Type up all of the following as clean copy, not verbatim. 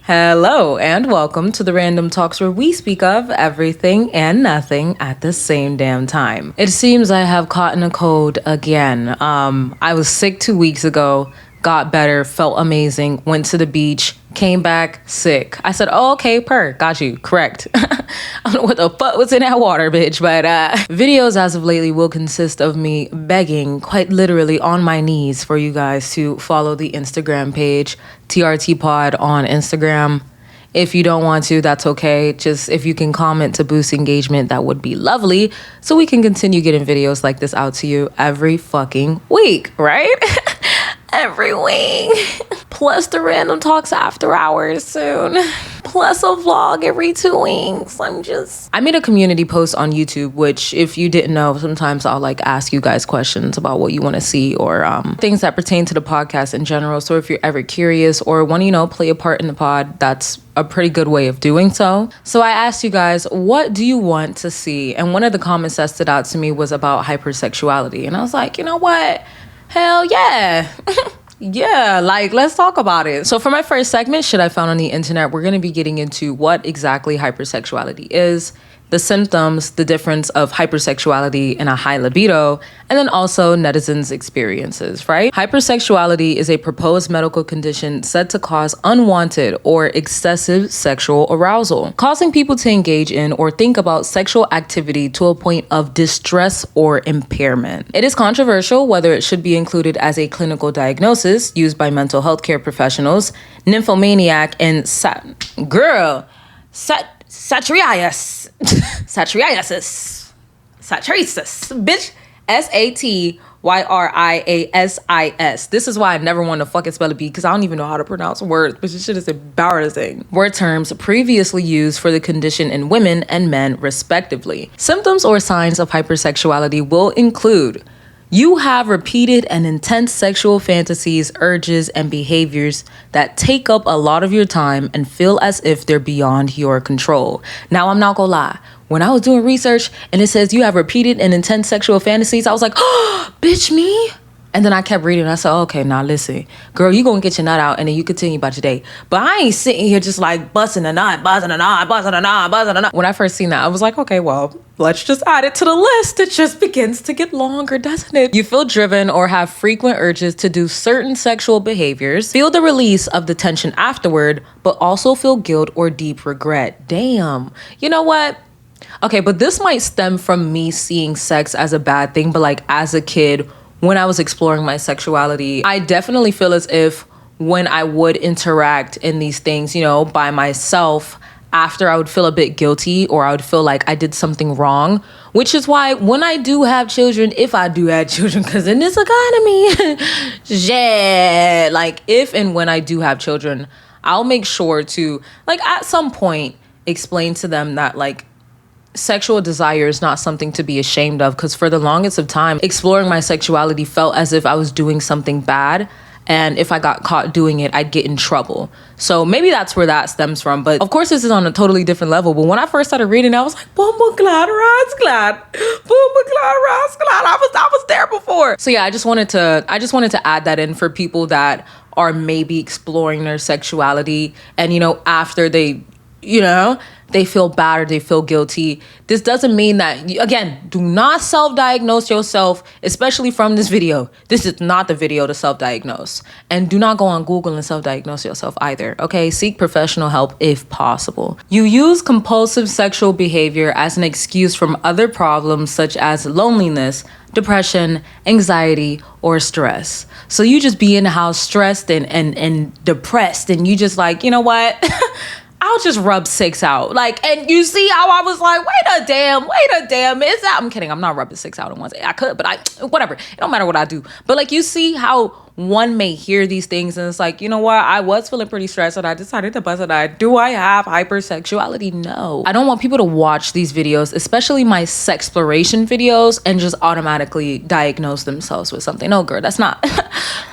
Hello and welcome to the Random Talks where we speak of everything and nothing at the same damn time. It seems I have caught in a cold again. I was sick 2 weeks ago, got better, felt amazing, went to the beach, came back sick. I said, oh, okay, got you, correct. I don't know what the fuck was in that water, bitch, but videos as of lately will consist of me begging, quite literally on my knees, for you guys to follow the Instagram page, TRT Pod on Instagram. If you don't want to, that's okay. Just if you can comment to boost engagement, that would be lovely. So we can continue getting videos like this out to you every fucking week, right? Every week. Plus the Random Talks after hours soon. Plus a vlog every 2 weeks. I made a community post on YouTube, which if you didn't know, sometimes I'll ask you guys questions about what you want to see or things that pertain to the podcast in general. So if you're ever curious or want to, play a part in the pod, that's a pretty good way of doing so. So I asked you guys, what do you want to see? And one of the comments that stood out to me was about hypersexuality. And I was like, you know what? Hell yeah. Yeah, let's talk about it. So for my first segment, Shit I Found on the Internet, we're going to be getting into what exactly hypersexuality is, the symptoms, the difference of hypersexuality and a high libido, and then also netizens' experiences, right? Hypersexuality is a proposed medical condition said to cause unwanted or excessive sexual arousal, causing people to engage in or think about sexual activity to a point of distress or impairment. It is controversial whether it should be included as a clinical diagnosis used by mental health care professionals, nymphomaniac, and Satyriasis, bitch, Satyriasis. This is why I never want to fucking spell a B, because I don't even know how to pronounce words, but this shit is embarrassing. Were terms previously used for the condition in women and men, respectively. Symptoms or signs of hypersexuality will include: you have repeated and intense sexual fantasies, urges, and behaviors that take up a lot of your time and feel as if they're beyond your control. Now, I'm not gonna lie. When I was doing research and it says you have repeated and intense sexual fantasies, I was like, oh, bitch, me? And then I kept reading and I said, okay, now listen, girl, you gonna get your nut out and then you continue about your day. But I ain't sitting here just busting a nut. When I first seen that, I was like, okay, well, let's just add it to the list. It just begins to get longer, doesn't it? You feel driven or have frequent urges to do certain sexual behaviors, feel the release of the tension afterward, but also feel guilt or deep regret. Damn. You know what? Okay, but this might stem from me seeing sex as a bad thing, but as a kid, when I was exploring my sexuality, I definitely feel as if when I would interact in these things, by myself, after I would feel a bit guilty or I would feel like I did something wrong, which is why when I do have children, if I do have children, because in this economy, yeah, if and when I do have children, I'll make sure to, at some point, explain to them that, sexual desire is not something to be ashamed of, because for the longest of time, exploring my sexuality felt as if I was doing something bad, and if I got caught doing it, I'd get in trouble. So maybe that's where that stems from. But of course, this is on a totally different level. But when I first started reading, I was like, I was there before. So yeah, I just wanted to add that in for people that are maybe exploring their sexuality, and after they they feel bad or they feel guilty. This doesn't mean that, again, do not self-diagnose yourself, especially from this video. This is not the video to self-diagnose. And do not go on Google and self-diagnose yourself either, okay? Seek professional help if possible. You use compulsive sexual behavior as an excuse from other problems such as loneliness, depression, anxiety, or stress. So you just be in the house stressed and depressed, and you just you know what? I'll just rub 6 out. And you see how I was like, wait a damn, is that? I'm kidding. I'm not rubbing 6 out in one day. I could, but whatever. It don't matter what I do. But you see how one may hear these things and it's you know what? I was feeling pretty stressed and I decided to bust it out. Do I have hypersexuality? No. I don't want people to watch these videos, especially my sexploration videos, and just automatically diagnose themselves with something. No, girl, that's not,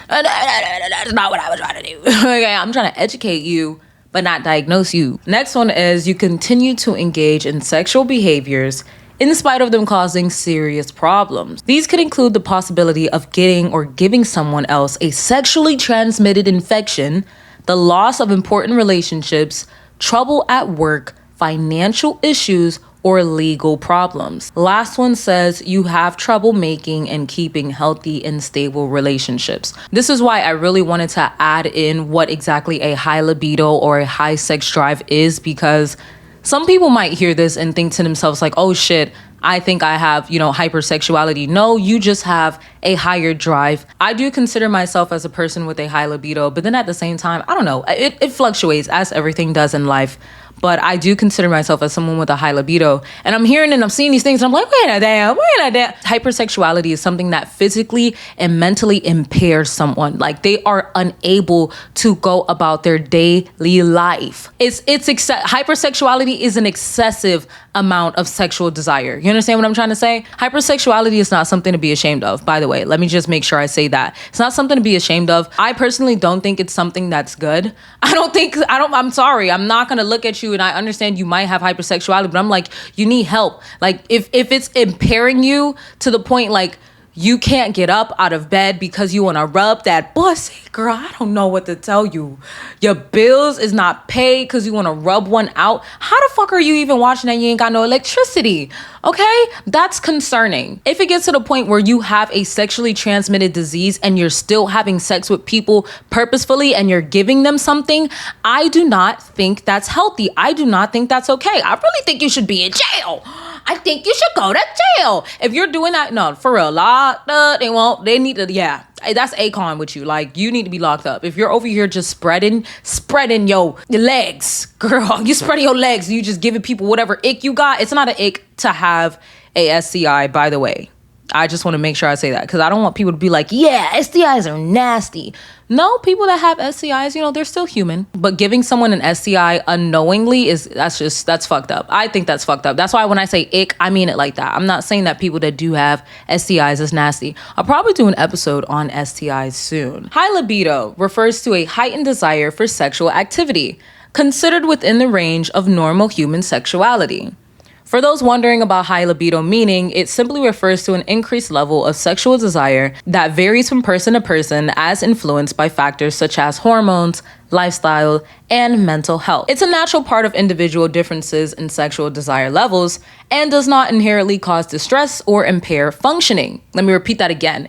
that's not what I was trying to do. Okay, I'm trying to educate you, but not diagnose you. Next one is you continue to engage in sexual behaviors in spite of them causing serious problems. These could include the possibility of getting or giving someone else a sexually transmitted infection, the loss of important relationships, trouble at work, financial issues, or legal problems. Last one says you have trouble making and keeping healthy and stable relationships. This is why I really wanted to add in what exactly a high libido or a high sex drive is, because some people might hear this and think to themselves like, oh shit, I think I have, hypersexuality. No, you just have a higher drive. I do consider myself as a person with a high libido, but then at the same time, I don't know, it fluctuates as everything does in life. But I do consider myself as someone with a high libido. And I'm hearing and I'm seeing these things and I'm like, wait a damn. Hypersexuality is something that physically and mentally impairs someone. Like they are unable to go about their daily life. Hypersexuality is an excessive amount of sexual desire. You understand what I'm trying to say? Hypersexuality is not something to be ashamed of, by the way. Let me just make sure I say that. It's not something to be ashamed of. I personally don't think it's something that's good. I'm sorry. I'm not going to look at you, and I understand you might have hypersexuality, but I'm like, you need help. Like if it's impairing you to the point like you can't get up out of bed because you want to rub that pussy, girl, I don't know what to tell you. Your bills is not paid because you want to rub one out. How the fuck are you even watching that? You ain't got no electricity. Okay? That's concerning. If it gets to the point where you have a sexually transmitted disease and you're still having sex with people purposefully and you're giving them something, I do not think that's healthy. I do not think that's okay. I really think you should be in jail. I think you should go to jail. If you're doing that, no, for real, they need to, yeah, that's Akon with you. Like, you need to be locked up. If you're over here just spreading your legs, girl, you spreading your legs, you just giving people whatever ick you got. It's not an ick to have a STI, by the way. I just want to make sure I say that because I don't want people to be like, yeah, STIs are nasty. No, people that have STIs, they're still human. But giving someone an STI unknowingly that's fucked up. I think that's fucked up. That's why when I say ick, I mean it like that. I'm not saying that people that do have STIs is nasty. I'll probably do an episode on STIs soon. High libido refers to a heightened desire for sexual activity, considered within the range of normal human sexuality. For those wondering about high libido meaning, it simply refers to an increased level of sexual desire that varies from person to person as influenced by factors such as hormones, lifestyle, and mental health. It's a natural part of individual differences in sexual desire levels and does not inherently cause distress or impair functioning. Let me repeat that again.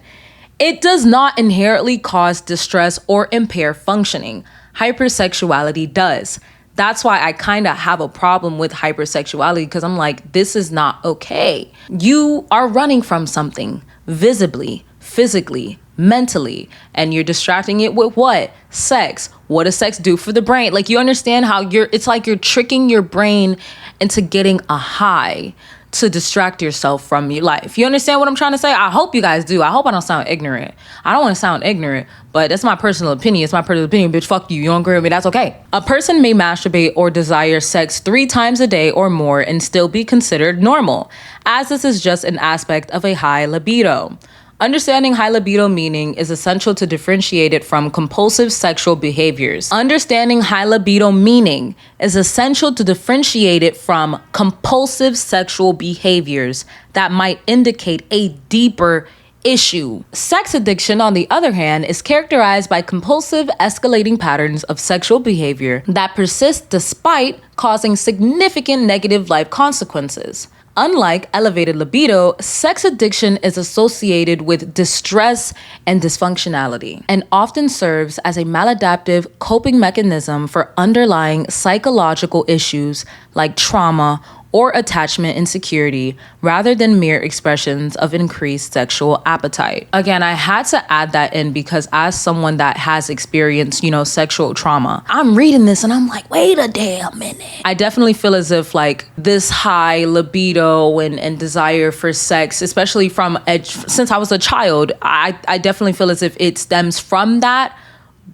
It does not inherently cause distress or impair functioning. Hypersexuality does. That's why I kind of have a problem with hypersexuality because I'm like, this is not okay. You are running from something visibly, physically, mentally, and you're distracting it with what? Sex. What does sex do for the brain? Like, you understand how it's like you're tricking your brain into getting a high to distract yourself from your life. You understand what I'm trying to say? I hope you guys do. I hope I don't sound ignorant. I don't want to sound ignorant, but that's my personal opinion. It's my personal opinion, bitch. Fuck you. You don't agree with me? That's okay. A person may masturbate or desire sex 3 times a day or more and still be considered normal, as this is just an aspect of a high libido. Understanding high libido meaning is essential to differentiate it from compulsive sexual behaviors. Understanding high libido meaning is essential to differentiate it from compulsive sexual behaviors that might indicate a deeper issue. Sex addiction, on the other hand, is characterized by compulsive escalating patterns of sexual behavior that persist despite causing significant negative life consequences. Unlike elevated libido, sex addiction is associated with distress and dysfunctionality and often serves as a maladaptive coping mechanism for underlying psychological issues like trauma or attachment insecurity rather than mere expressions of increased sexual appetite. Again, I had to add that in because as someone that has experienced, sexual trauma, I'm reading this and I'm like, wait a damn minute. I definitely feel as if like this high libido and desire for sex, especially since I was a child, I definitely feel as if it stems from that,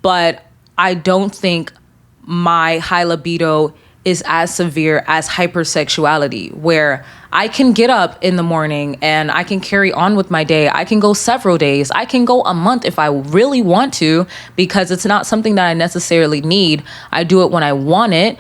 but I don't think my high libido is as severe as hypersexuality, where I can get up in the morning and I can carry on with my day. I can go several days. I can go a month if I really want to, because it's not something that I necessarily need. I do it when I want it.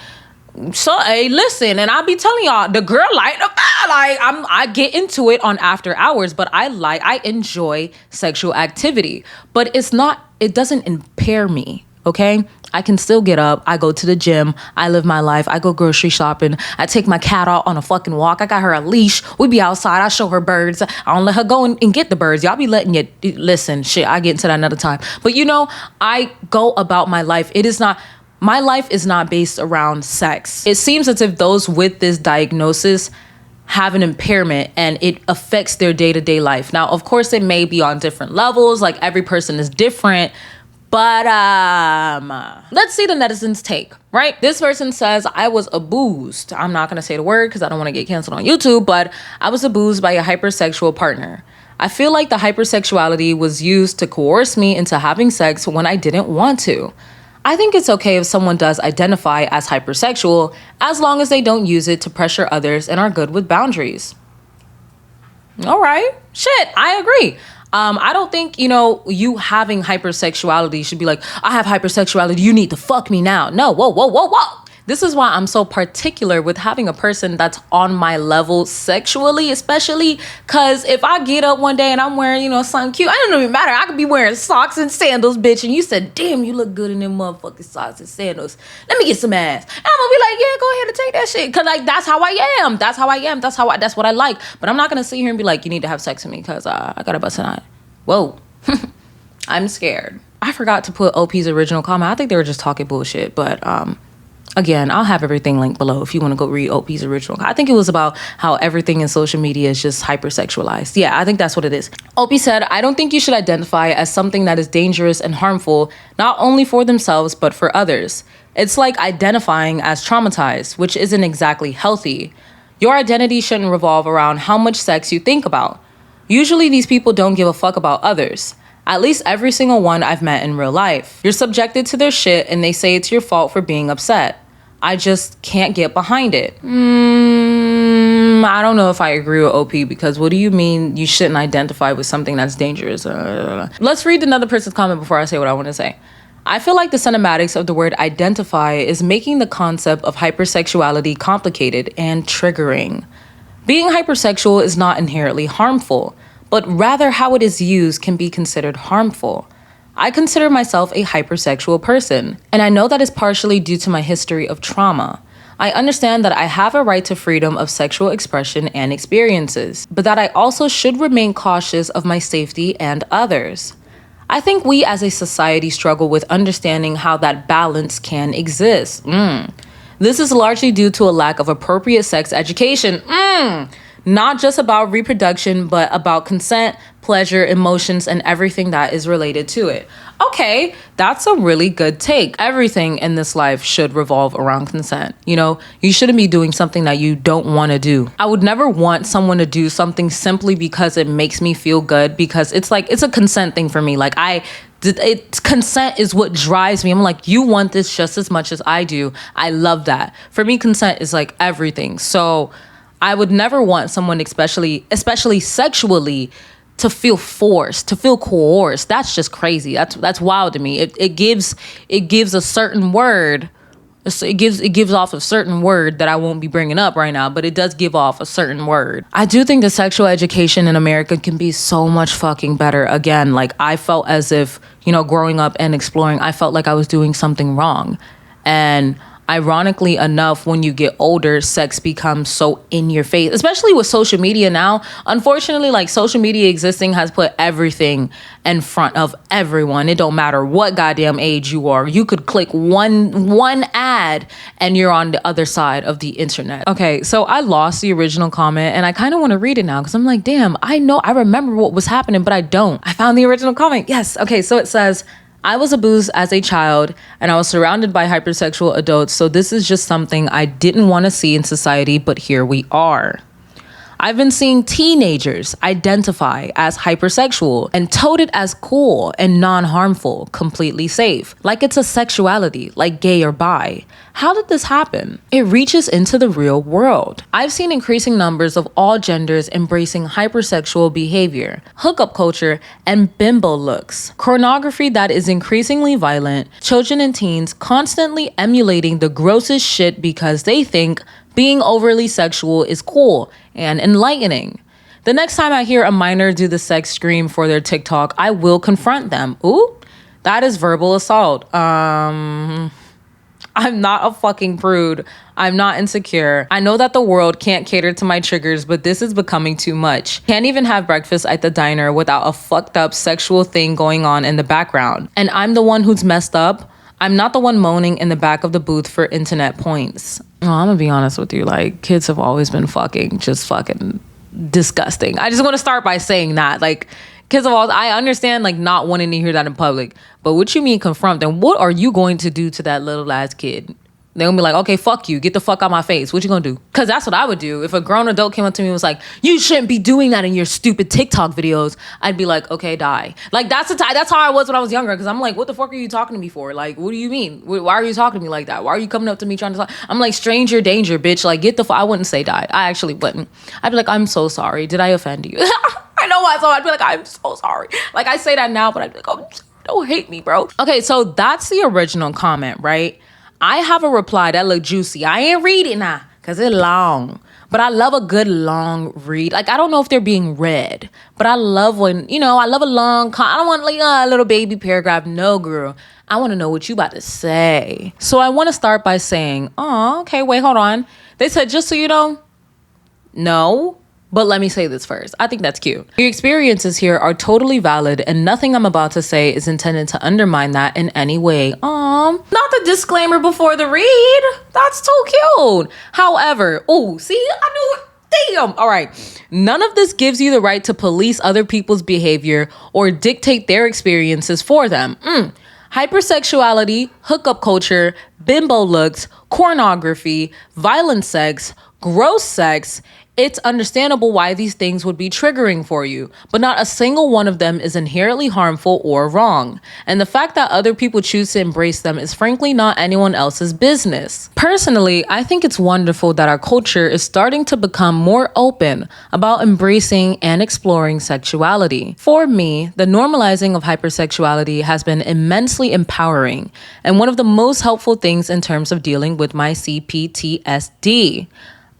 So, hey, listen, and I'll be telling y'all, the girl I get into it on after hours, but I enjoy sexual activity, but it doesn't impair me. okay? I can still get up. I go to the gym. I live my life. I go grocery shopping. I take my cat out on a fucking walk. I got her a leash. We be outside. I show her birds. I don't let her go and get the birds. Y'all be letting you listen. Shit, I get into that another time. But I go about my life. My life is not based around sex. It seems as if those with this diagnosis have an impairment and it affects their day-to-day life. Now, of course, it may be on different levels. Like every person is different. But let's see the netizens' take, right? This person says, I was abused. I'm not going to say the word because I don't want to get canceled on YouTube, but I was abused by a hypersexual partner. I feel like the hypersexuality was used to coerce me into having sex when I didn't want to. I think it's okay if someone does identify as hypersexual as long as they don't use it to pressure others and are good with boundaries. All right. Shit, I agree. I don't think, you having hypersexuality should be like, I have hypersexuality, you need to fuck me now. No, whoa. This is why I'm so particular with having a person that's on my level sexually, especially because if I get up one day and I'm wearing, something cute, I don't even matter. I could be wearing socks and sandals, bitch. And you said, damn, you look good in them motherfucking socks and sandals. Let me get some ass. And I'm gonna be like, yeah, go ahead and take that shit. Cause that's how I am. That's what I like. But I'm not gonna sit here and be like, you need to have sex with me because I got a bust tonight. Whoa. I'm scared. I forgot to put OP's original comment. I think they were just talking bullshit, but again, I'll have everything linked below if you want to go read OP's original. I think it was about how everything in social media is just hypersexualized. Yeah, I think that's what it is. OP said, I don't think you should identify as something that is dangerous and harmful, not only for themselves, but for others. It's like identifying as traumatized, which isn't exactly healthy. Your identity shouldn't revolve around how much sex you think about. Usually these people don't give a fuck about others. At least every single one I've met in real life. You're subjected to their shit and they say it's your fault for being upset. I just can't get behind it. I don't know if I agree with OP because what do you mean you shouldn't identify with something that's dangerous? Let's read another person's comment before I say what I want to say. I feel like the cinematics of the word identify is making the concept of hypersexuality complicated and triggering. Being hypersexual is not inherently harmful, but rather how it is used can be considered harmful. I consider myself a hypersexual person, and I know that is partially due to my history of trauma. I understand that I have a right to freedom of sexual expression and experiences, but that I also should remain cautious of my safety and others. I think we as a society struggle with understanding how that balance can exist. This is largely due to a lack of appropriate sex education. Not just about reproduction, but about consent, pleasure, emotions, and everything that is related to it. Okay, that's a really good take. Everything in this life should revolve around consent. You shouldn't be doing something that you don't want to do. I would never want someone to do something simply because it makes me feel good, because it's a consent thing for me. Like consent is what drives me. I'm like, you want this just as much as I do. I love that. For me, consent is like everything. So I would never want someone, especially sexually, to feel forced, to feel coerced. That's just crazy. That's wild to me. It gives a certain word. It gives off a certain word that I won't be bringing up right now, but it does give off a certain word. I do think the sexual education in America can be so much fucking better. Again, like I felt as if, growing up and exploring, I felt like I was doing something wrong. And ironically enough, when you get older, sex becomes so in your face, especially with social media now. Unfortunately, like social media existing has put everything in front of everyone. It don't matter what goddamn age you are. You could click one ad and you're on the other side of the internet. Okay, so I lost the original comment and I kind of want to read it now because I'm like, damn, I remember what was happening, but I don't. I found the original comment. Yes. Okay, so it says, I was abused as a child and I was surrounded by hypersexual adults, so this is just something I didn't want to see in society, but here we are. I've been seeing teenagers identify as hypersexual and tote it as cool and non-harmful, completely safe, like it's a sexuality, like gay or bi. How did this happen? It reaches into the real world. I've seen increasing numbers of all genders embracing hypersexual behavior, hookup culture, and bimbo looks, pornography that is increasingly violent, children and teens constantly emulating the grossest shit because they think being overly sexual is cool and enlightening. The next time I hear a minor do the sex scream for their TikTok, I will confront them. Ooh, That is verbal assault. I'm not a fucking prude. I'm not insecure. I know that the world can't cater to my triggers, but this is becoming too much. Can't even have breakfast at the diner without a fucked up sexual thing going on in the background. And I'm the one who's messed up. I'm not the one moaning in the back of the booth for internet points. Oh, I'm gonna be honest with you. Like, kids have always been just fucking disgusting. I just want to start by saying that. Like, kids of all, I understand like not wanting to hear that in public, but what you mean confront them? What are you going to do to that little ass kid? They're gonna be like, okay, fuck you, get the fuck out my face. What you gonna do? Because that's what I would do. If a grown adult came up to me and was like, you shouldn't be doing that in your stupid TikTok videos, I'd be like, okay, die. Like, that's how I was when I was younger. Because I'm like, what the fuck are you talking to me for? Like, what do you mean? Why are you talking to me like that? Why are you coming up to me trying to talk? I'm like, stranger danger, bitch. Like, get the fuck. I wouldn't say die. I actually wouldn't. I'd be like, I'm so sorry. Did I offend you? I know why. So I'd be like, I'm so sorry. Like, I say that now, but I'd be like, oh, don't hate me, bro. Okay, so that's the original comment, right? I have a reply that look juicy. I ain't read it now because it's long. But I love a good long read. Like, I don't know if they're being read, but I love when, I love a long, I don't want like a little baby paragraph. No, girl. I want to know what you about to say. So I want to start by saying, oh, okay, wait, hold on. They said, just so you know, no. But let me say this first. I think that's cute. Your experiences here are totally valid, and nothing I'm about to say is intended to undermine that in any way. Not the disclaimer before the read. That's too cute. However, see, I knew it. Damn. All right. None of this gives you the right to police other people's behavior or dictate their experiences for them. Hypersexuality, hookup culture, bimbo looks, pornography, violent sex, gross sex. It's understandable why these things would be triggering for you, but not a single one of them is inherently harmful or wrong. And the fact that other people choose to embrace them is frankly not anyone else's business. Personally, I think it's wonderful that our culture is starting to become more open about embracing and exploring sexuality. For me, the normalizing of hypersexuality has been immensely empowering and one of the most helpful things in terms of dealing with my CPTSD.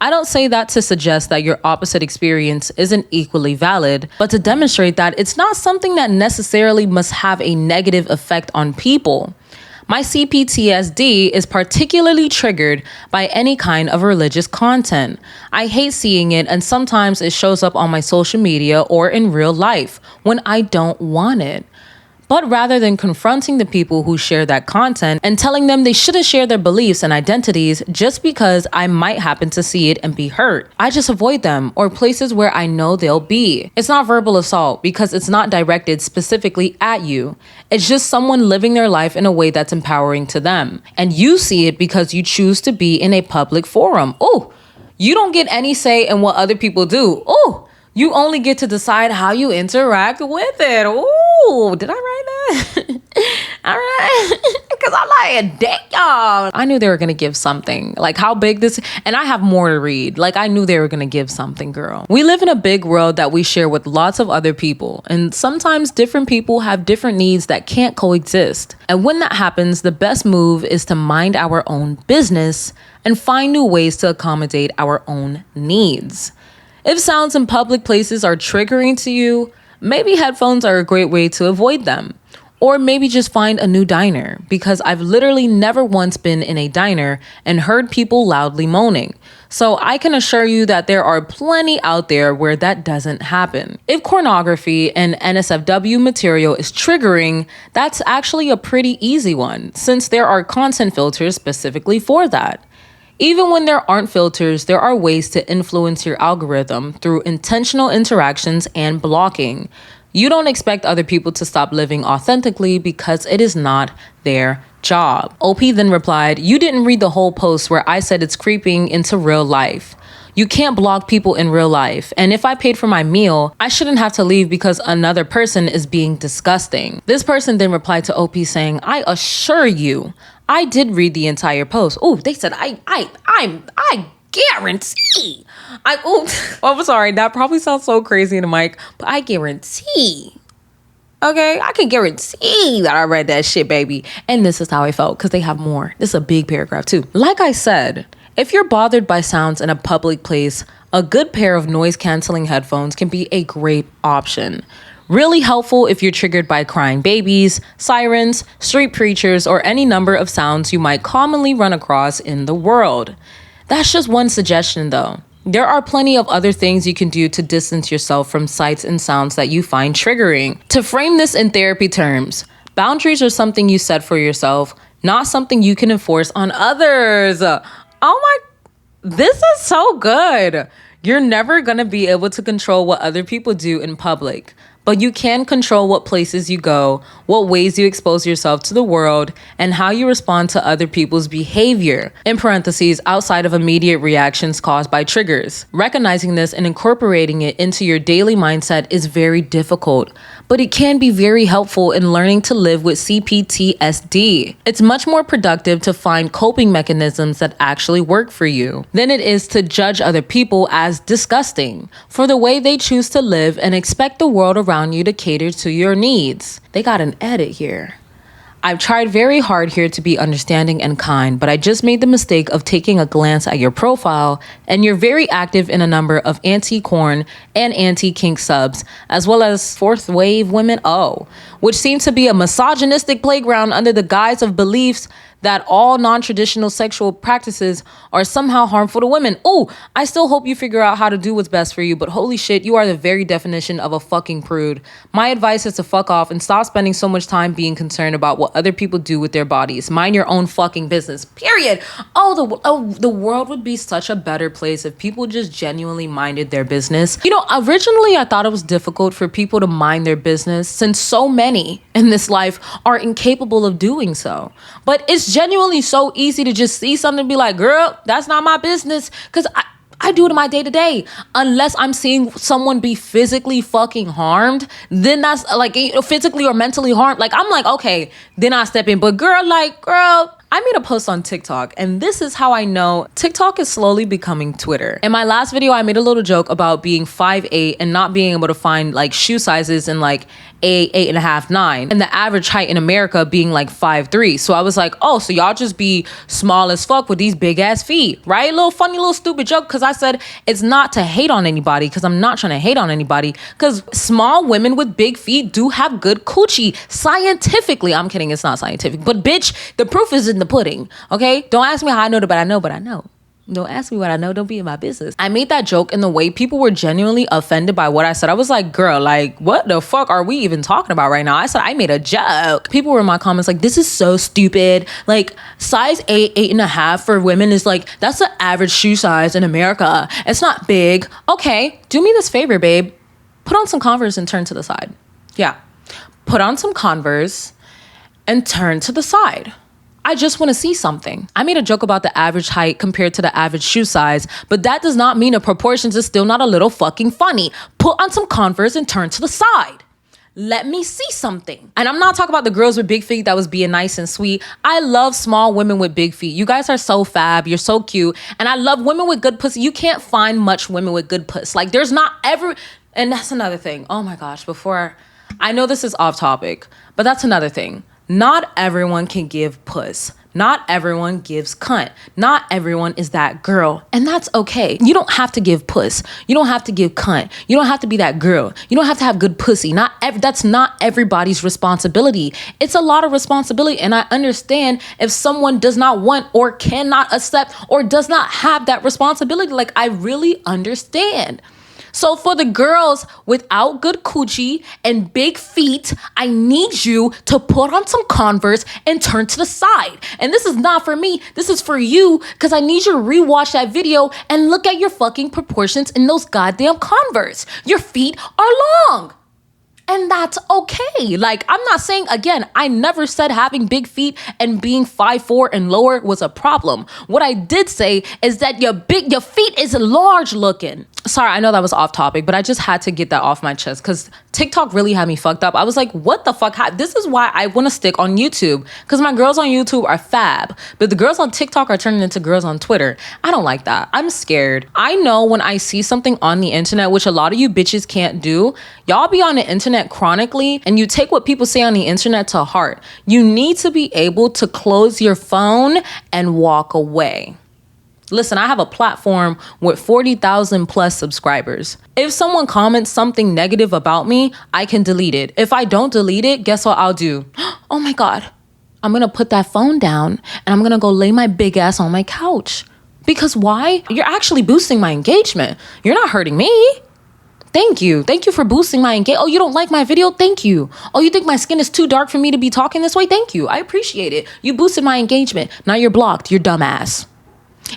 I don't say that to suggest that your opposite experience isn't equally valid, but to demonstrate that it's not something that necessarily must have a negative effect on people. My CPTSD is particularly triggered by any kind of religious content. I hate seeing it, and sometimes it shows up on my social media or in real life when I don't want it. But rather than confronting the people who share that content and telling them they shouldn't share their beliefs and identities just because I might happen to see it and be hurt, I just avoid them or places where I know they'll be. It's not verbal assault because it's not directed specifically at you. It's just someone living their life in a way that's empowering to them. And you see it because you choose to be in a public forum. Oh, you don't get any say in what other people do. Oh, you only get to decide how you interact with it. Ooh, did I write that? All right. Because I'm like, damn. I knew they were going to give something. Like how big this, and I have more to read. Like I knew they were going to give something, girl. We live in a big world that we share with lots of other people. And sometimes different people have different needs that can't coexist. And when that happens, the best move is to mind our own business and find new ways to accommodate our own needs. If sounds in public places are triggering to you, maybe headphones are a great way to avoid them. Or maybe just find a new diner, because I've literally never once been in a diner and heard people loudly moaning. So I can assure you that there are plenty out there where that doesn't happen. If pornography and NSFW material is triggering, that's actually a pretty easy one, since there are content filters specifically for that. Even when there aren't filters, there are ways to influence your algorithm through intentional interactions and blocking. You don't expect other people to stop living authentically because it is not their job. OP then replied, "You didn't read the whole post where I said it's creeping into real life. You can't block people in real life. And if I paid for my meal, I shouldn't have to leave because another person is being disgusting." This person then replied to OP saying, "I assure you, I did read the entire post." Oh, they said, I guarantee. I'm sorry. That probably sounds so crazy in the mic, but I guarantee. Okay, I can guarantee that I read that shit, baby. And this is how I felt, because they have more. This is a big paragraph too. Like I said, if you're bothered by sounds in a public place, a good pair of noise canceling headphones can be a great option. Really helpful if you're triggered by crying babies, sirens, street preachers, or any number of sounds you might commonly run across in the world. That's just one suggestion though. There are plenty of other things you can do to distance yourself from sights and sounds that you find triggering. To frame this in therapy terms, boundaries are something you set for yourself, not something you can enforce on others. This is so good. You're never gonna be able to control what other people do in public, but you can control what places you go, what ways you expose yourself to the world, and how you respond to other people's behavior, in parentheses, outside of immediate reactions caused by triggers. Recognizing this and incorporating it into your daily mindset is very difficult, but it can be very helpful in learning to live with CPTSD. It's much more productive to find coping mechanisms that actually work for you than it is to judge other people as disgusting for the way they choose to live and expect the world around you to cater to your needs. They got an edit here. I've tried very hard here to be understanding and kind, but I just made the mistake of taking a glance at your profile, and you're very active in a number of anti-corn and anti-kink subs, as well as fourth wave women, which seem to be a misogynistic playground under the guise of beliefs that all non-traditional sexual practices are somehow harmful to women. I still hope you figure out how to do what's best for you, but holy shit, you are the very definition of a fucking prude. My advice is to fuck off and stop spending so much time being concerned about what other people do with their bodies. Mind your own fucking business, period. The world would be such a better place if people just genuinely minded their business. Originally I thought it was difficult for people to mind their business since so many in this life are incapable of doing so. But it's genuinely so easy to just see something and be like, girl, that's not my business. Because I do it in my day to day. Unless I'm seeing someone be physically fucking harmed, then that's like physically or mentally harmed. Like, I'm like, okay, then I step in. But girl, I made a post on TikTok, and this is how I know TikTok is slowly becoming Twitter. In my last video, I made a little joke about being 5'8" and not being able to find like shoe sizes in like 8, 8.5, 9, and the average height in America being like 5'3". So I was like, so y'all just be small as fuck with these big ass feet, right? Funny little stupid joke, because I said it's not to hate on anybody, because I'm not trying to hate on anybody, because small women with big feet do have good coochie scientifically. I'm kidding, it's not scientific, but bitch, the proof is in the pudding, okay? Don't ask me how I know that, but I know. Don't ask me what I know. Don't be in my business. I made that joke in the way people were genuinely offended by what I said. I was like, girl, like, what the fuck are we even talking about right now? I said I made a joke. People were in my comments like, this is so stupid. Like, size 8, 8.5 for women is like, that's the average shoe size in America. It's not big. Okay, do me this favor, babe. Put on some Converse and turn to the side. Yeah. Put on some Converse and turn to the side. I just want to see something. I made a joke about the average height compared to the average shoe size, but that does not mean the proportions is still not a little fucking funny. Put on some Converse and turn to the side. Let me see something. And I'm not talking about the girls with big feet that was being nice and sweet. I love small women with big feet. You guys are so fab. You're so cute. And I love women with good pussy. You can't find much women with good puss. Like, there's not ever... And that's another thing. Oh my gosh, I know this is off topic, but that's another thing. Not everyone can give puss. Not everyone gives cunt. Not everyone is that girl. And that's okay. You don't have to give puss. You don't have to give cunt. You don't have to be that girl. You don't have to have good pussy. That's not everybody's responsibility. It's a lot of responsibility. And I understand if someone does not want or cannot accept or does not have that responsibility. Like, I really understand. So for the girls without good coochie and big feet, I need you to put on some Converse and turn to the side. And this is not for me. This is for you, because I need you to rewatch that video and look at your fucking proportions in those goddamn Converse. Your feet are long. And that's okay. Like, I'm not saying, again, I never said having big feet and being 5'4" and lower was a problem. What I did say is that your feet is large looking. Sorry, I know that was off topic, but I just had to get that off my chest because TikTok really had me fucked up. I was like, what the fuck? This is why I want to stick on YouTube, because my girls on YouTube are fab, but the girls on TikTok are turning into girls on Twitter. I don't like that. I'm scared. I know when I see something on the internet, which a lot of you bitches can't do, y'all be on the internet chronically and you take what people say on the internet to heart. You need to be able to close your phone and walk away. Listen, I have a platform with 40,000 plus subscribers. If someone comments something negative about me, I can delete it. If I don't delete it, guess what I'll do? Oh my God, I'm gonna put that phone down and I'm gonna go lay my big ass on my couch. Because why? You're actually boosting my engagement. You're not hurting me. Thank you. Thank you for boosting my engagement. Oh, you don't like my video? Thank you. Oh, you think my skin is too dark for me to be talking this way? Thank you. I appreciate it. You boosted my engagement. Now you're blocked. You're dumbass.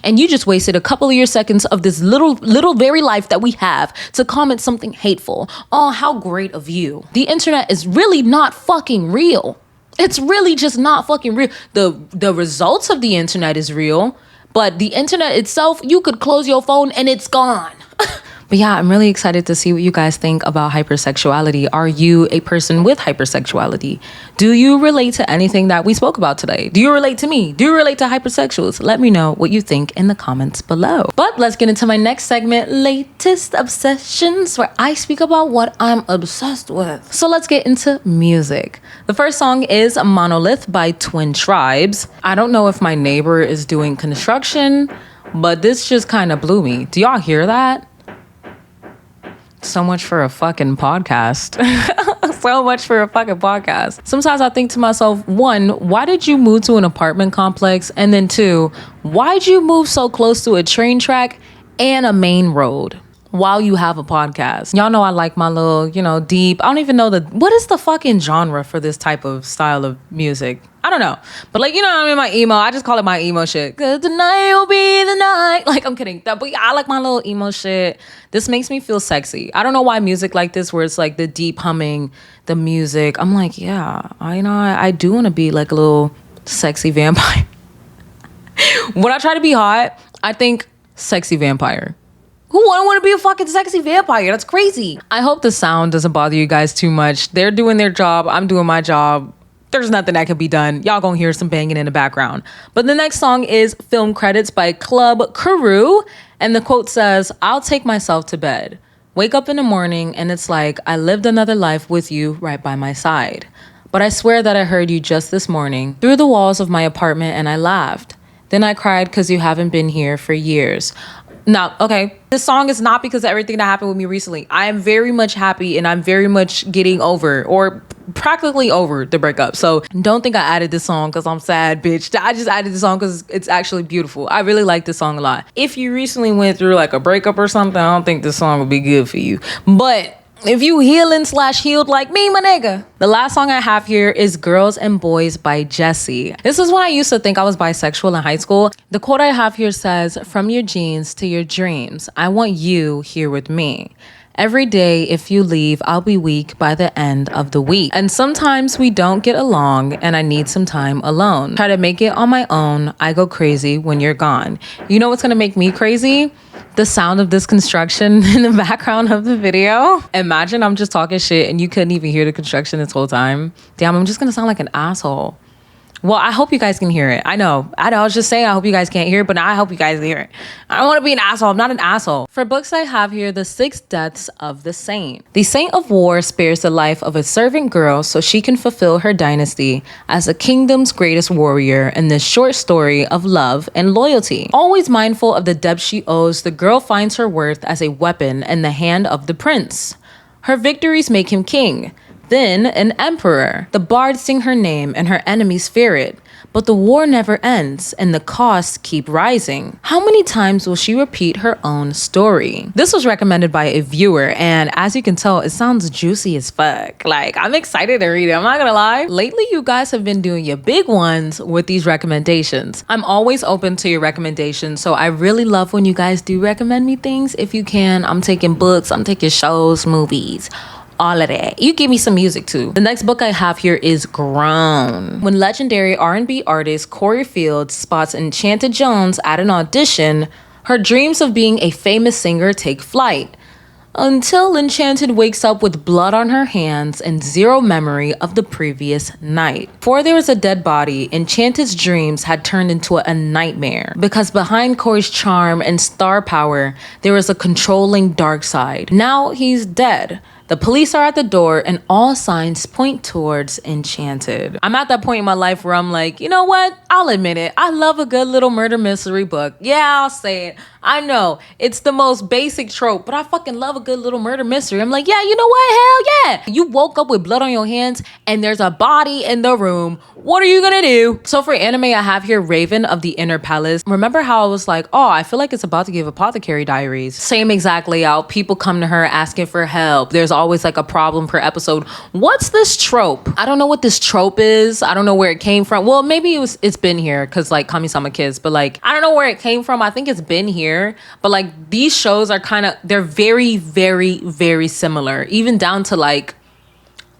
And you just wasted a couple of your seconds of this little very life that we have to comment something hateful. Oh, how great of you. The internet is really not fucking real. It's really just not fucking real. The results of the internet is real, but the internet itself, you could close your phone and it's gone. But yeah, I'm really excited to see what you guys think about hypersexuality. Are you a person with hypersexuality? Do you relate to anything that we spoke about today? Do you relate to me? Do you relate to hypersexuals? Let me know what you think in the comments below. But let's get into my next segment, Latest Obsessions, where I speak about what I'm obsessed with. So let's get into music. The first song is Monolith by Twin Tribes. I don't know if my neighbor is doing construction, but this just kind of blew me. Do y'all hear that? So much for a fucking podcast. So much for a fucking podcast. Sometimes I think to myself, one, why did you move to an apartment complex? And then two, why'd you move so close to a train track and a main road while you have a podcast? Y'all know I like my little, deep. I don't even know what is the fucking genre for this type of style of music? I don't know. But I'm in my emo. I just call it my emo shit. 'Cause tonight will be the night. I'm kidding. But I like my little emo shit. This makes me feel sexy. I don't know why music like this, where it's like the deep humming, the music. I'm like, yeah, I do want to be like a little sexy vampire. When I try to be hot, I think sexy vampire. Who wouldn't want to be a fucking sexy vampire? That's crazy. I hope the sound doesn't bother you guys too much. They're doing their job. I'm doing my job. There's nothing that can be done. Y'all gonna hear some banging in the background. But the next song is Film Credits by Club Karoo. And the quote says, I'll take myself to bed. Wake up in the morning and it's like, I lived another life with you right by my side. But I swear that I heard you just this morning through the walls of my apartment and I laughed. Then I cried because you haven't been here for years. Now, okay, this song is not because of everything that happened with me recently. I am very much happy and I'm very much getting over or practically over the breakup. So don't think I added this song because I'm sad, bitch. I just added this song because it's actually beautiful. I really like this song a lot. If you recently went through like a breakup or something, I don't think this song would be good for you. But if you healed like me, my nigga. The last song I have here is Girls and Boys by Jessie. This is when I used to think I was bisexual in high school. The quote I have here says, from your jeans to your dreams, I want you here with me. Every day, if you leave, I'll be weak by the end of the week. And sometimes we don't get along and I need some time alone. Try to make it on my own. I go crazy when you're gone. You know what's gonna make me crazy? The sound of this construction in the background of the video. Imagine I'm just talking shit and you couldn't even hear the construction this whole time. Damn, I'm just gonna sound like an asshole. Well, I hope you guys can hear it. I know. I was just saying I hope you guys can't hear it, but now I hope you guys hear it. I don't want to be an asshole. I'm not an asshole. For books I have here, The 6 Deaths of the Saint. The Saint of War spares the life of a servant girl so she can fulfill her dynasty as the kingdom's greatest warrior in this short story of love and loyalty. Always mindful of the debt she owes, the girl finds her worth as a weapon in the hand of the prince. Her victories make him king. Then an emperor. The bards sing her name and her enemies fear it. But the war never ends and the costs keep rising. How many times will she repeat her own story? This was recommended by a viewer and as you can tell, it sounds juicy as fuck. I'm excited to read it, I'm not gonna lie. Lately, you guys have been doing your big ones with these recommendations. I'm always open to your recommendations, so I really love when you guys do recommend me things. If you can, I'm taking books, I'm taking shows, movies, all of that. You give me some music too. The next book I have here is Grown. When legendary R&B artist Corey Fields spots Enchanted Jones at an audition, her dreams of being a famous singer take flight. Until Enchanted wakes up with blood on her hands and zero memory of the previous night. Before there was a dead body, Enchanted's dreams had turned into a nightmare because behind Corey's charm and star power, there was a controlling dark side. Now he's dead. The police are at the door and all signs point towards Enchanted. I'm at that point in my life where I'm like, you know what? I'll admit it. I love a good little murder mystery book. Yeah, I'll say it. I know it's the most basic trope, but I fucking love a good little murder mystery. I'm like, yeah, you know what? Hell yeah. You woke up with blood on your hands and there's a body in the room. What are you gonna do? So for anime, I have here Raven of the Inner Palace. Remember how I was like, oh, I feel like it's about to give Apothecary Diaries. Same exact layout. People come to her asking for help. There's always like a problem per episode. What's this trope? I don't know what this trope is. I don't know where it came from. Well, maybe it's been here because like Kami-sama Kids, but like, I don't know where it came from. I think it's been here. But like these shows are they're very, very, very similar, even down to like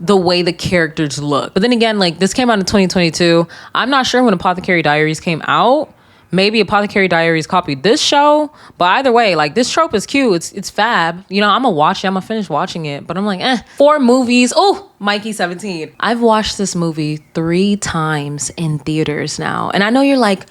the way the characters look. But then again, like this came out in 2022. I'm not sure when Apothecary Diaries came out. Maybe Apothecary Diaries copied this show, but either way, like this trope is cute. It's fab. You know, I'm gonna watch it. I'm gonna finish watching it, but I'm like, 4 movies. Oh, Mikey 17. I've watched this movie 3 times in theaters now. And I know you're like,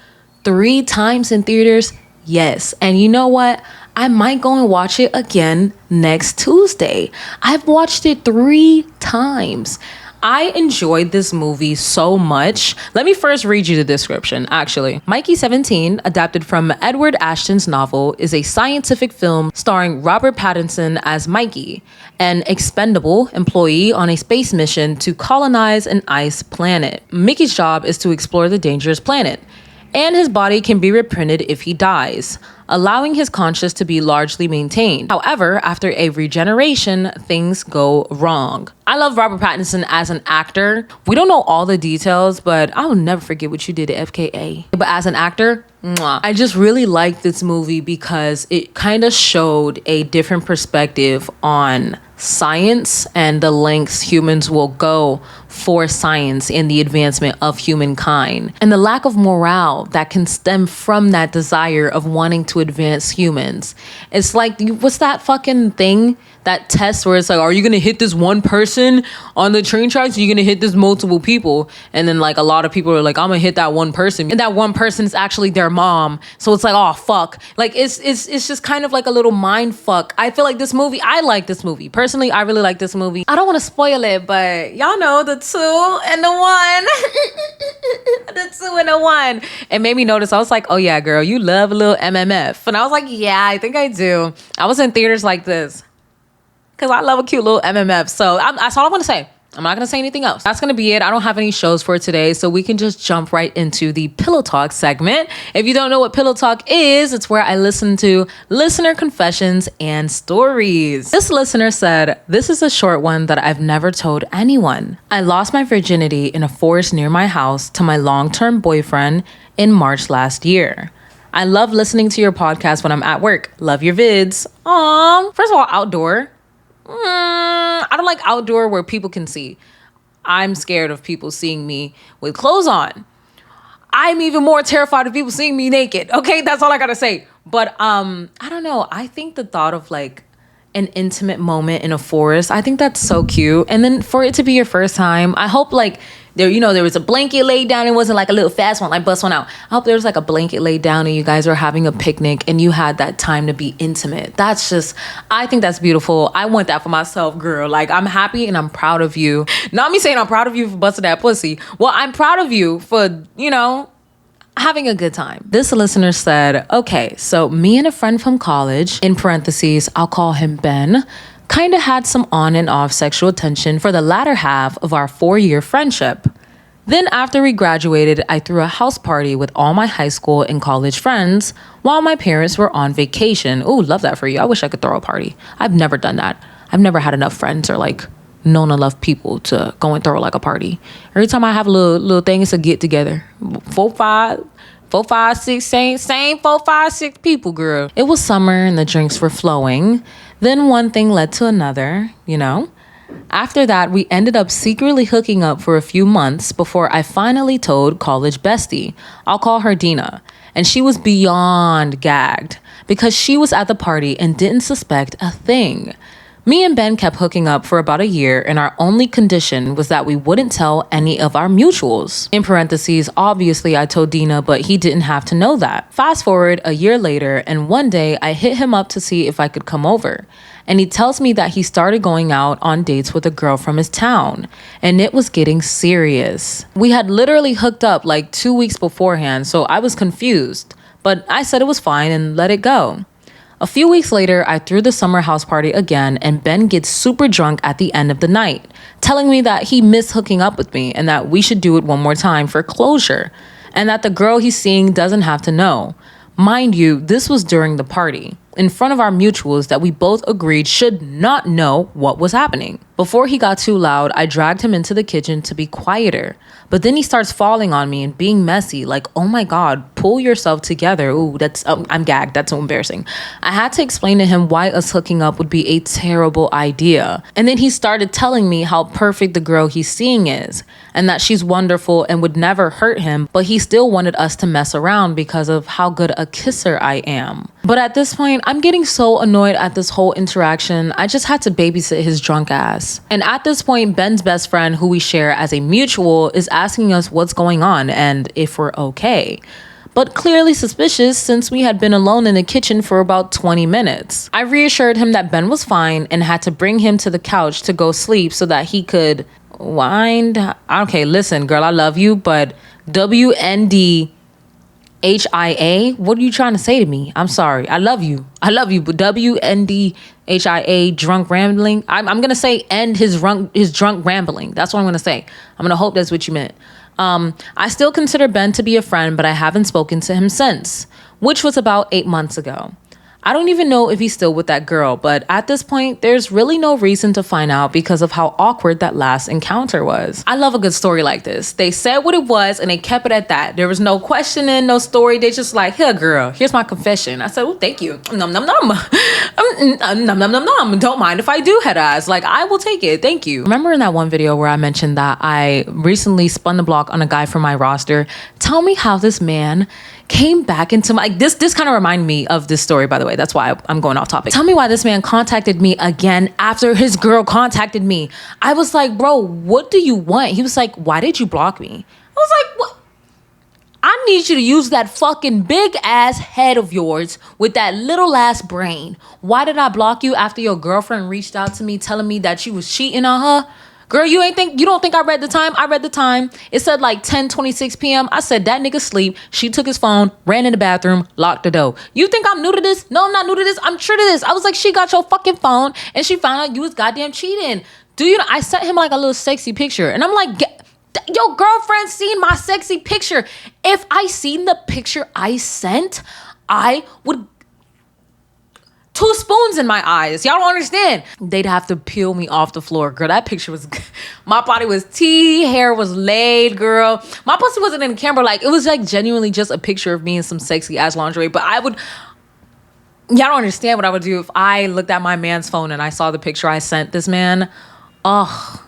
3 times in theaters? Yes. And you know what? I might go and watch it again next Tuesday. I've watched it 3 times. I enjoyed this movie so much. Let me first read you the description, actually. Mikey 17, adapted from Edward Ashton's novel, is a scientific film starring Robert Pattinson as Mikey, an expendable employee on a space mission to colonize an ice planet. Mickey's job is to explore the dangerous planet, and his body can be reprinted if he dies, allowing his conscience to be largely maintained. However, after a regeneration, things go wrong. I love Robert Pattinson as an actor. We don't know all the details, but I'll never forget what you did at FKA. But as an actor, mwah. I just really liked this movie because it kind of showed a different perspective on science and the lengths humans will go for science and the advancement of humankind, and the lack of morale that can stem from that desire of wanting to advance humans. It's like, what's that fucking thing? That test where it's like, are you gonna hit this one person on the train tracks? Or are you gonna hit this multiple people? And then like a lot of people are like, I'm gonna hit that one person, and that one person is actually their mom. So it's like, oh fuck. Like it's just kind of like a little mind fuck. I feel like this movie, I like this movie. Personally, I really like this movie. I don't want to spoil it, but y'all know the 2 and the 1. The 2 and the 1. It made me notice, I was like, oh yeah, girl, you love a little MMF. And I was like, yeah, I think I do. I was in theaters like this, because I love a cute little MMF. So that's all I want to say. I'm not going to say anything else. That's going to be it. I don't have any shows for today, so we can just jump right into the Pillow Talk segment. If you don't know what Pillow Talk is, it's where I listen to listener confessions and stories. This listener said, this is a short one that I've never told anyone. I lost my virginity in a forest near my house to my long-term boyfriend in March last year. I love listening to your podcast when I'm at work. Love your vids. Aww. First of all, outdoor. I don't like outdoor where people can see. I'm scared of people seeing me with clothes on. I'm even more terrified of people seeing me naked. Okay, that's all I gotta say. But I don't know. I think the thought of like an intimate moment in a forest, I think that's so cute. And then for it to be your first time, I hope like there was a blanket laid down. It wasn't like a little fast one, like bust one out. I hope there was like a blanket laid down and you guys were having a picnic and you had that time to be intimate. I think that's beautiful. I want that for myself, girl. Like, I'm happy and I'm proud of you. Not me saying I'm proud of you for busting that pussy. Well, I'm proud of you for, having a good time. This listener said, okay, so me and a friend from college, in parentheses, I'll call him Ben, kind of had some on and off sexual tension for the latter half of our 4-year friendship. Then after we graduated, I threw a house party with all my high school and college friends while my parents were on vacation. Ooh, love that for you. I wish I could throw a party. I've never done that. I've never had enough friends or like known enough people to go and throw like a party. Every time I have a little thing, it's a get together. 4, 5, 6, same 4, 5, 6 people, girl. It was summer and the drinks were flowing. Then one thing led to another, After that, we ended up secretly hooking up for a few months before I finally told college bestie. I'll call her Dina. And she was beyond gagged because she was at the party and didn't suspect a thing. Me and Ben kept hooking up for about a year, and our only condition was that we wouldn't tell any of our mutuals. In parentheses, obviously I told Dina, but he didn't have to know that. Fast forward a year later, and one day I hit him up to see if I could come over. And he tells me that he started going out on dates with a girl from his town, and it was getting serious. We had literally hooked up like 2 weeks beforehand, so I was confused, but I said it was fine and let it go. A few weeks later, I threw the summer house party again, and Ben gets super drunk at the end of the night, telling me that he missed hooking up with me and that we should do it one more time for closure, and that the girl he's seeing doesn't have to know. Mind you, this was during the party, in front of our mutuals that we both agreed should not know what was happening. Before he got too loud, I dragged him into the kitchen to be quieter. But then he starts falling on me and being messy, like, oh my God, pull yourself together. Ooh, I'm gagged. That's so embarrassing. I had to explain to him why us hooking up would be a terrible idea. And then he started telling me how perfect the girl he's seeing is, and that she's wonderful and would never hurt him, but he still wanted us to mess around because of how good a kisser I am. But at this point, I'm getting so annoyed at this whole interaction, I just had to babysit his drunk ass. And at this point, Ben's best friend, who we share as a mutual, is asking us what's going on and if we're okay. But clearly suspicious since we had been alone in the kitchen for about 20 minutes. I reassured him that Ben was fine and had to bring him to the couch to go sleep so that he could wind. Okay, listen, girl, I love you, but WNDHIA, what are you trying to say to me? I'm sorry. I love you, but WNDHIA, drunk rambling. I'm gonna say end his drunk rambling. That's what I'm gonna say. I'm gonna hope that's what you meant. I still consider Ben to be a friend, but I haven't spoken to him since, which was about 8 months ago. I don't even know if he's still with that girl, but at this point, there's really no reason to find out because of how awkward that last encounter was. I love a good story like this. They said what it was and they kept it at that. There was no questioning, no story. They just like, here, girl, here's my confession. I said, well, thank you. Num, num, num. Num, num, num, num. Don't mind if I do head ass. Like, I will take it. Thank you. Remember in that one video where I mentioned that I recently spun the block on a guy from my roster? Tell me how this man came back into my, this kind of reminded me of this story, by the way. That's why I'm going off topic. Tell me why this man contacted me again after his girl contacted me. I was like, bro, what do you want? He was like, why did you block me? I was like, what? I need you to use that fucking big ass head of yours with that little ass brain. Why did I block you after your girlfriend reached out to me telling me that you was cheating on her? Girl, you don't think I read the time? I read the time. It said like 10:26 p.m. I said that nigga sleep. She took his phone, ran in the bathroom, locked the door. You think I'm new to this? No, I'm not new to this. I'm true to this. I was like, she got your fucking phone and she found out you was goddamn cheating. Do you know? I sent him like a little sexy picture and I'm like, your girlfriend seen my sexy picture. If I seen the picture I sent, I would 2 spoons in my eyes. Y'all don't understand. They'd have to peel me off the floor. Girl, that picture was, my body was tea, hair was laid, girl. My pussy wasn't in the camera. Like, it was like genuinely just a picture of me in some sexy ass lingerie. But y'all don't understand what I would do if I looked at my man's phone and I saw the picture I sent this man.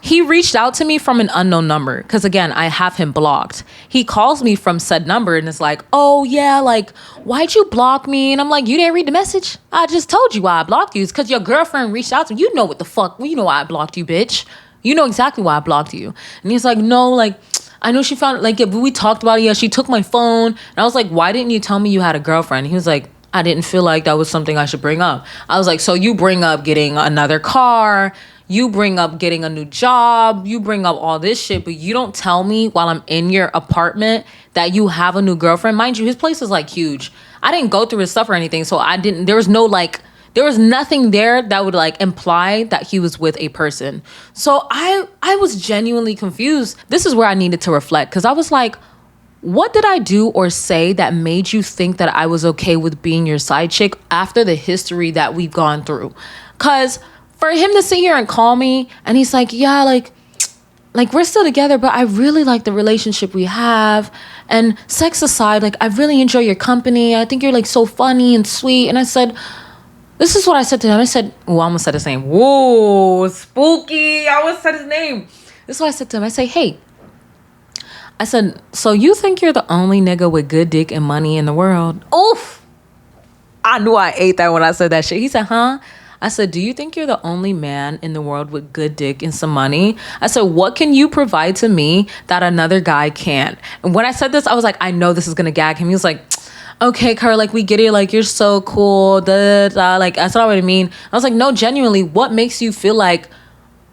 He reached out to me from an unknown number because again, I have him blocked. He calls me from said number and it's like, oh yeah, like, why'd you block me? And I'm like, you didn't read the message? I just told you why I blocked you. It's because your girlfriend reached out to me. You know what the fuck, you know why I blocked you, bitch. You know exactly why I blocked you. And he's like, no, like, I know she found, like, yeah, we talked about it. Yeah, she took my phone. And I was like, why didn't you tell me you had a girlfriend? He was like, I didn't feel like that was something I should bring up. I was like, so you bring up getting another car, you bring up getting a new job, you bring up all this shit, but you don't tell me while I'm in your apartment that you have a new girlfriend. Mind you, his place is like huge. I didn't go through his stuff or anything, so there was nothing there that would like imply that he was with a person. So I was genuinely confused. This is where I needed to reflect because I was like, what did I do or say that made you think that I was okay with being your side chick after the history that we've gone through? Because for him to sit here and call me and he's like, yeah, like we're still together, but I really like the relationship we have. And sex aside, like I really enjoy your company. I think you're like so funny and sweet. And I said, this is what I said to him. I said, oh, I almost said his name. Whoa, spooky. I almost said his name. This is what I said to him. I say, hey, I said, so you think you're the only nigga with good dick and money in the world? Oof. I knew I ate that when I said that shit. He said, huh? I said, do you think you're the only man in the world with good dick and some money? I said, what can you provide to me that another guy can't? And when I said this, I was like, I know this is going to gag him. He was like, okay, Kurt, like we get it, like you're so cool, da, da, da. Like that's not what I mean. I was like, no, genuinely, what makes you feel like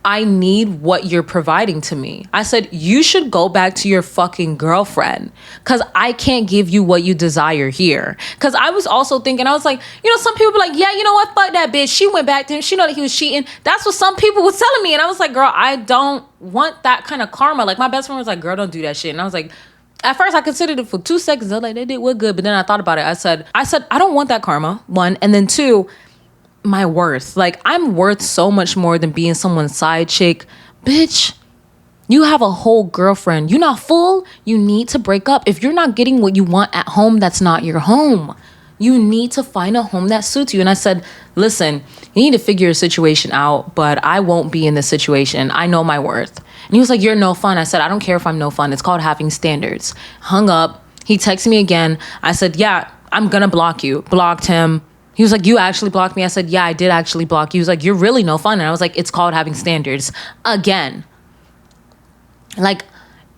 I need what you're providing to me? I said, you should go back to your fucking girlfriend because I can't give you what you desire here. Because I was also thinking, I was like, some people be like, yeah, you know what? Fuck that bitch. She went back to him. She know that he was cheating. That's what some people was telling me. And I was like, girl, I don't want that kind of karma. Like my best friend was like, girl, don't do that shit. And I was like, at first I considered it for 2 seconds. I was like, they did what good. But then I thought about it. I said, I don't want that karma, one. And then two, my worth. Like I'm worth so much more than being someone's side chick. Bitch, you have a whole girlfriend. You're not full. You need to break up. If you're not getting what you want at home, that's not your home. You need to find a home that suits you. And I said, listen, you need to figure your situation out, but I won't be in this situation. I know my worth. And he was like, you're no fun. I said, I don't care if I'm no fun. It's called having standards. Hung up. He texted me again. I said, yeah, I'm going to block you. Blocked him. He was like, you actually blocked me? I said, yeah, I did actually block you. He was like, you're really no fun. And I was like, it's called having standards. Again. Like,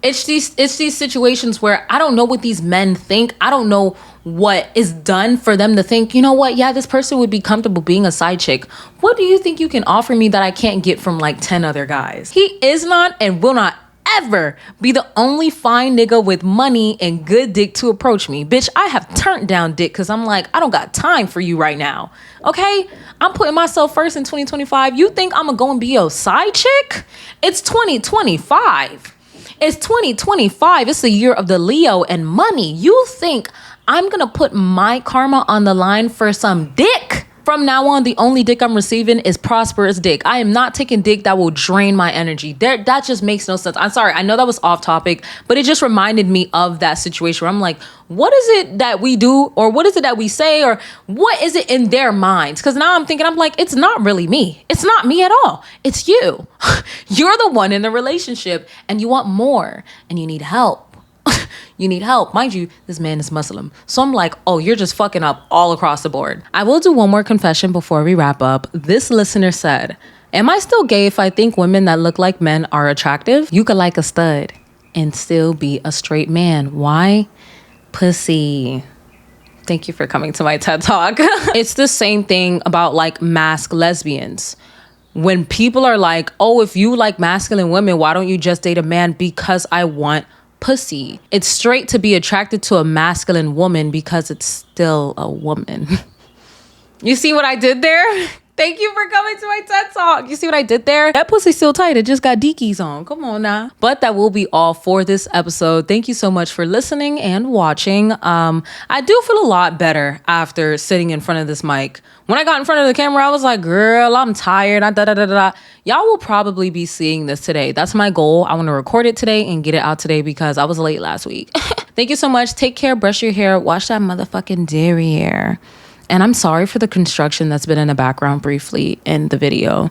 it's these situations where I don't know what these men think. I don't know what is done for them to think, you know what? Yeah, this person would be comfortable being a side chick. What do you think you can offer me that I can't get from like 10 other guys? He is not and will not ever be the only fine nigga with money and good dick to approach me. Bitch, I have turned down dick because I'm like, I don't got time for you right now. Okay? I'm putting myself first in 2025. You think I'm gonna go and be your side chick? It's 2025. It's 2025. It's the year of the Leo and money. You think I'm gonna put my karma on the line for some dick? From now on, the only dick I'm receiving is prosperous dick. I am not taking dick that will drain my energy. That just makes no sense. I'm sorry. I know that was off topic, but it just reminded me of that situation where I'm like, what is it that we do? Or what is it that we say? Or what is it in their minds? Because now I'm thinking, I'm like, it's not really me. It's not me at all. It's you. You're the one in the relationship and you want more and you need help. You need help. Mind you, this man is Muslim. So I'm like, oh, you're just fucking up all across the board. I will do one more confession before we wrap up. This listener said, am I still gay if I think women that look like men are attractive? You could like a stud and still be a straight man. Why? Pussy. Thank you for coming to my TED Talk. It's the same thing about like masked lesbians. When people are like, oh, if you like masculine women, why don't you just date a man? Because I want pussy. It's straight to be attracted to a masculine woman because it's still a woman. You see what I did there? Thank you for coming to my TED Talk. You see what I did there? That pussy's still tight. It just got deekies on. Come on now. But that will be all for this episode. Thank you so much for listening and watching. I do feel a lot better after sitting in front of this mic. When I got in front of the camera, I was like, girl, I'm tired. Y'all will probably be seeing this today. That's my goal. I want to record it today and get it out today because I was late last week. Thank you so much. Take care. Brush your hair. Wash that motherfucking derriere. And I'm sorry for the construction that's been in the background briefly in the video.